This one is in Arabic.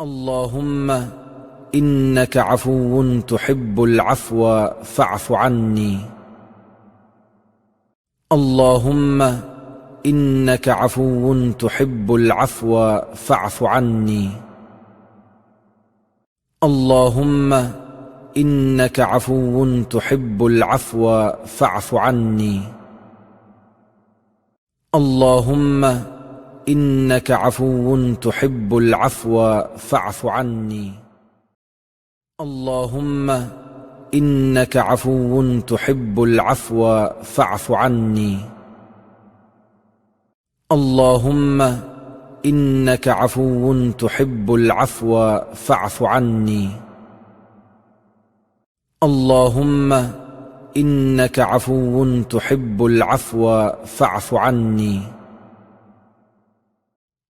اللهم إنك عفو تحب العفو فاعف عني. اللهم إنك عفو تحب العفو فاعف عني. اللهم إنك عفو تحب العفو فاعف عني. اللهم إنك عفو تحب العفو فاعف عني. اللهم إنك عفو تحب العفو فاعف عني. اللهم إنك عفو تحب العفو فاعف عني. اللهم إنك عفو تحب العفو فاعف عني.